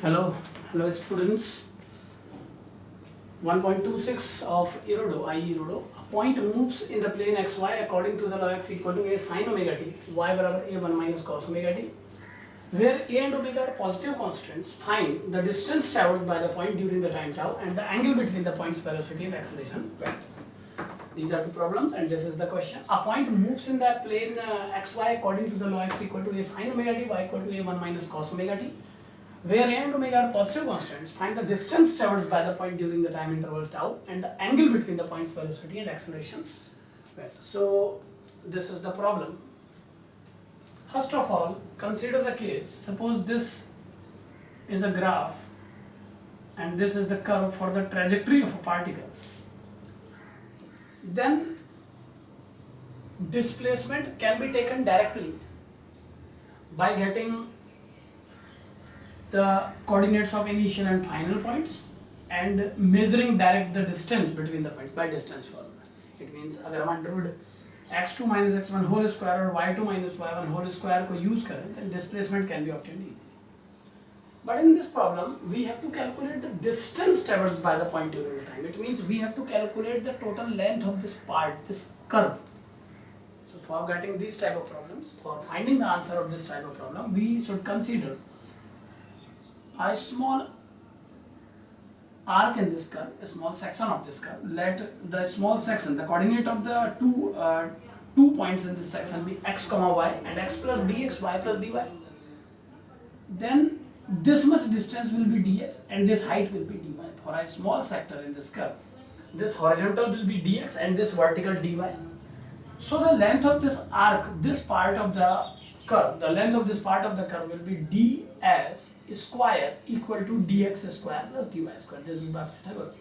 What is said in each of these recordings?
Hello students. 1.26 of Erodo, i.e. Erodo. A point moves in the plane xy according to the law x equal to a sin omega t, y बराबर a1 minus cos omega t. Where a and omega are positive constants, find the distance traversed by the point during the time tau and the angle between the point's velocity and acceleration vectors. These are two problems and this is the question. A point moves in the plane xy according to the law x equal to a sin omega t, y equal to a1 minus cos omega t. Where a and omega are positive constants, find the distance traversed by the point during the time interval tau and the angle between the point's velocity and acceleration vector. So this is the problem. First of all, consider the case. Suppose this is a graph and this is the curve for the trajectory of a particle. Then displacement can be taken directly by getting the coordinates of initial and final points and measuring direct the distance between the points by distance formula. It means अगर हम under root x2 minus x1 whole square और y2 minus y1 whole square को use करें, then displacement can be obtained easily. But in this problem, we have to calculate the distance traversed by the point during the time. It means we have to calculate the total length of this part, this curve. So for getting these type of problems, for finding the answer of this type of problem, we should consider a small arc in this curve, a small section of this curve. Let the small section, the coordinate of the two points in this section be x comma y and x plus dx, y plus dy. Then this much distance will be dx and this height will be dy for a small sector in this curve. This horizontal will be dx and this vertical dy. So the length of this arc, this part of the curve, the length of this part of the curve will be ds square equal to dx square plus dy square. This is by Pythagoras.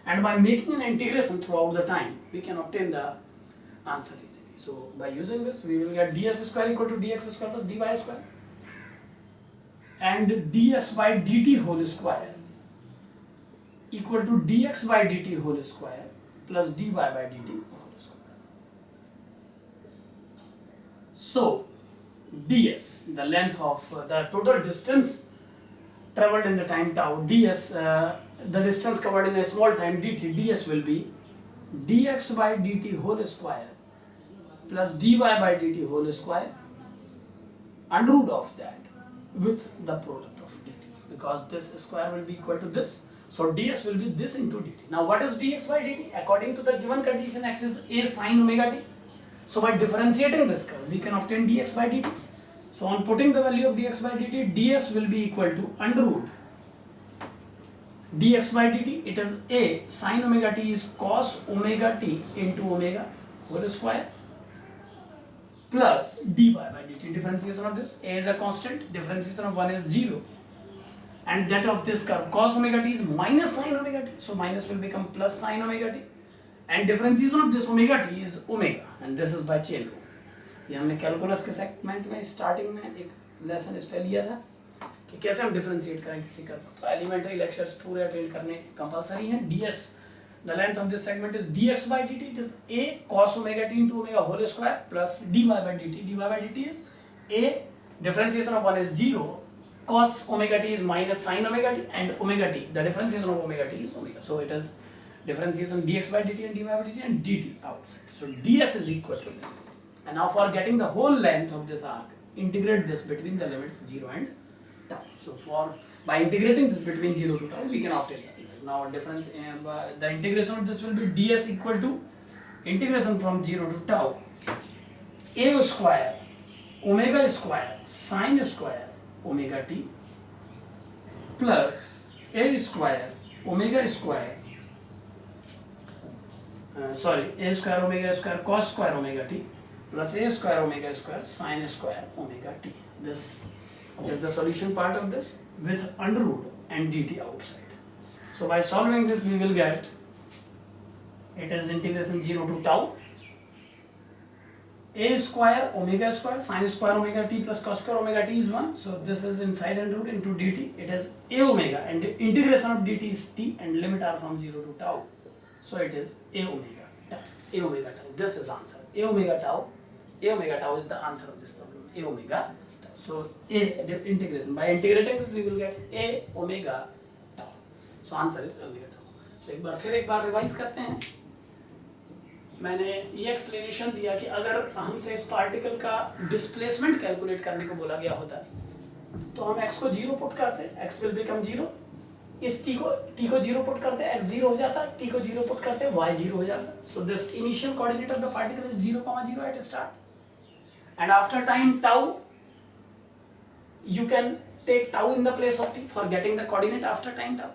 And by making an integration throughout the time, we can obtain the answer easily. So by using this, we will get ds square equal to dx square plus dy square and ds by dt whole square equal to dx by dt whole square plus dy by dt whole square. So ds, the length of the total distance traveled in the time tau, ds, the distance covered in a small time dt, ds will be dx by dt whole square plus dy by dt whole square under root of that with the product of dt, because this square will be equal to this. So ds will be this into dt. Now what is dx by dt? According to the given condition, x is a sin omega t. So by differentiating this curve, we can obtain dx by dt. So on putting the value of dx by dt, ds will be equal to under root dx by dt. It is a sin omega t is cos omega t into omega whole square plus dy by dt. Differentiation of this, a is a constant, differentiation of 1 is 0. And that of this curve, cos omega t is minus sin omega t. So minus will become plus sin omega t. And differentiation of this omega t is omega, and this is by chain rule. ये हमने calculus के segment में starting में एक lesson इस पे लिया था कि कैसे हम डिफरेंशिएट करें किसी कर्व को. तो एलिमेंट्री लेक्चर्स पूरे अटेंड करने कंपलसरी हैं. ds, the length of this segment is dx by dt. It is a cos omega t into omega whole square plus dy by dt. dy by dt is a, differentiation of 1 is 0, cos omega t is minus sin omega t, and omega t, the differentiation of omega t is omega. So it is differentiation dx by dt and dy by dt and dt outside. So ds is equal to this. And now for getting the whole length of this arc, integrate this between the limits 0 and tau. So for by integrating this between 0 to tau, we can obtain that. Now difference, the integration of this will be ds equal to integration from 0 to tau a square omega square sin square omega t plus a square omega square a square omega square cos square omega t plus a square omega square sin square omega t. This is the solution part of this with under root and dt outside. So by solving this, we will get, it is integration 0 to tau a square omega square sin square omega t plus cos square omega t is 1. So this is inside under root into dt. It is a omega and the integration of dt is t and limit are from 0 to tau. So it is a omega tau. A omega tau. This is answer. A omega tau is the answer of this problem. A omega tau. So a integration, by integrating this we will get a omega tau. So answer is omega tau. तो एक बार revise करते हैं. मैंने ये explanation दिया कि अगर हमसे इस पार्टिकल का डिस्प्लेसमेंट कैलकुलेट करने को बोला गया होता तो हम x को 0 पुट करते, x विल बिकम 0. इस t को 0 पुट करते, x 0 हो जाता, t को 0 पुट करते, y 0 हो जाता. So this initial coordinate of the particle is 0,0 at start. And after time tau you can take tau in the place of t for getting the coordinate after time tau.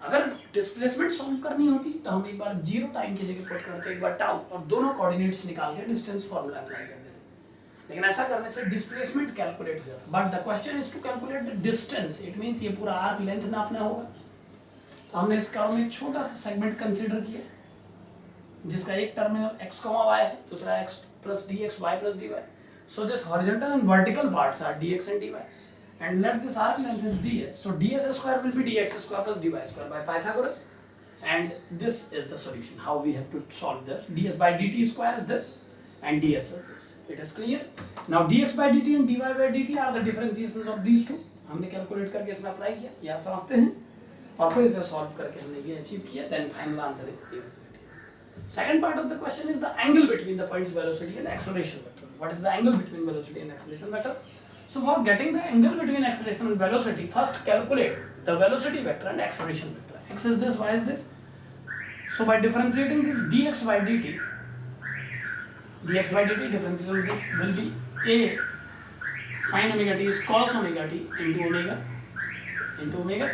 अगर displacement solve करनी होती तो हम एक बार 0 time की जगह put करते, एक बार टाउ, और दोनों कोऑर्डिनेट्स निकाल के डिस्टेंस फार्मूला अप्लाई कर देते. लेकिन ऐसा करने से डिस्प्लेसमेंट कैलकुलेट हो जाता. But the question is to calculate the distance. It means ये पूरा आर्क लेंथ नापना होगा. तो हमने इस कर्व में एक छोटा सा सेगमेंट कंसीडर किया जिसका एक टर्मिनल x, y है, दूसरा x plus dx, y plus dy. So this horizontal and vertical parts are dx and dy, and let this arc length is ds. So ds square will be dx square plus dy square by Pythagoras, and this is the solution. How we have to solve this? ds by dt square is this, and ds is this. It is clear. Now dx by dt and dy by dt are the differentiations of these two. हमने calculate करके इसमें apply किया, ये आप समझते हैं, और फिर इसे सॉल्व करके हमने ये अचीव किया. Then final answer is A. Second part of the question is the angle between the points velocity and acceleration vector. What is the angle between velocity and acceleration vector? So for getting the angle between acceleration and velocity, first calculate the velocity vector and acceleration vector. X is this, y is this. So by differentiating this dx by dt differentiation of this will be a sin omega t is cos omega t into omega,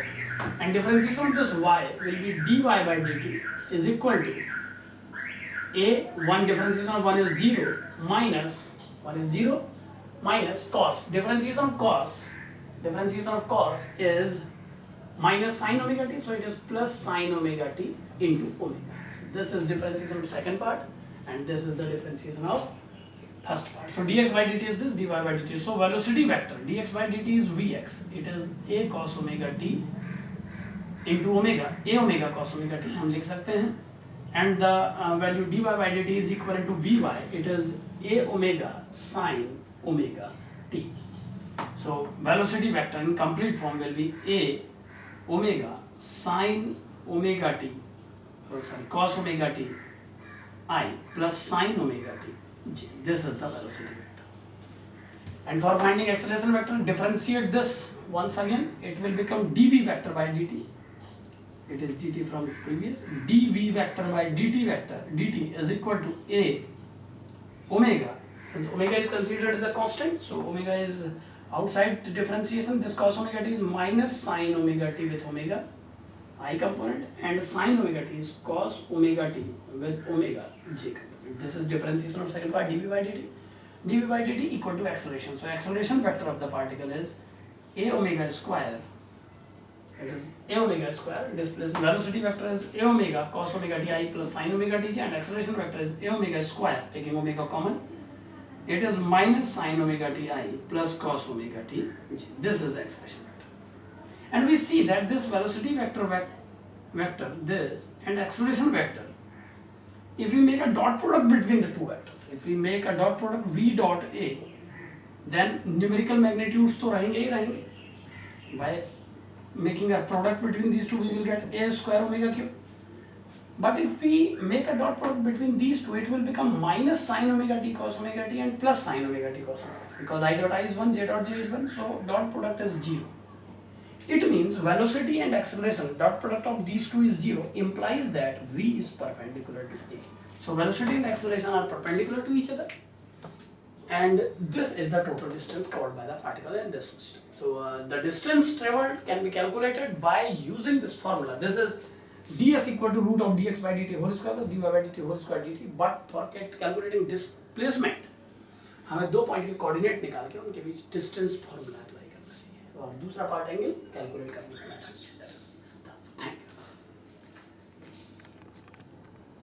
and differentiation of this y will be dy by dt is equal to a, one differentiation of 1 is 0 minus 1 is 0 minus cos. Differentiation of cos is minus sin omega t, so it is plus sin omega t into omega. This is differentiation of second part, and this is the differentiation of first part. So dx by dt is this, dy by dt. So velocity vector dx by dt is vx. It is a cos omega t into omega, a omega cos omega t हम लिख सकते हैं. And the value dy by dt is equivalent to vy. It is a omega sin omega t. So velocity vector in complete form will be a omega sin omega t, cos omega t I plus sin omega t j. This is the velocity vector. And for finding acceleration vector, differentiate this once again. It will become dv vector by dt. It is dt from previous. dv vector by dt vector, dt is equal to a omega. Since omega is considered as a constant, so omega is outside the differentiation. This cos omega t is minus sin omega t with omega I component, and sin omega t is cos omega t with omega j component. This is differentiation of second part, dv by dt. dv by dt equal to acceleration. So acceleration vector of the particle is a omega square. It is a omega square. Displacement velocity vector is a omega cos omega t I plus sin omega t j, and acceleration vector is a omega square, taking omega common. It is minus sin omega t I plus cos omega t j. This is the acceleration vector. And we see that this velocity vector, this, and acceleration vector, if we make a dot product between the two vectors, if we make a dot product v dot a, then numerical magnitudes तो रहेंगे ही रहेंगे. By making a product between these two, we will get a square omega cube. But if we make a dot product between these two, it will become minus sin omega t cos omega t and plus sin omega t cos omega t, because I dot I is 1, j dot j is 1, so dot product is 0. It means velocity and acceleration, dot product of these two is 0, implies that v is perpendicular to a. So velocity and acceleration are perpendicular to each other, and this is the total distance covered by the particle in this system. So the distance traveled can be calculated by using this formula. This is ds equal to root of dx by dt whole square plus dy by dt whole square dt. But for calculating displacement, हमें दो point के coordinate निकाल के उनके बीच distance formula apply करना चाहिए, और दूसरा पार्ट एंगल कैलकुलेट करने का मेथड.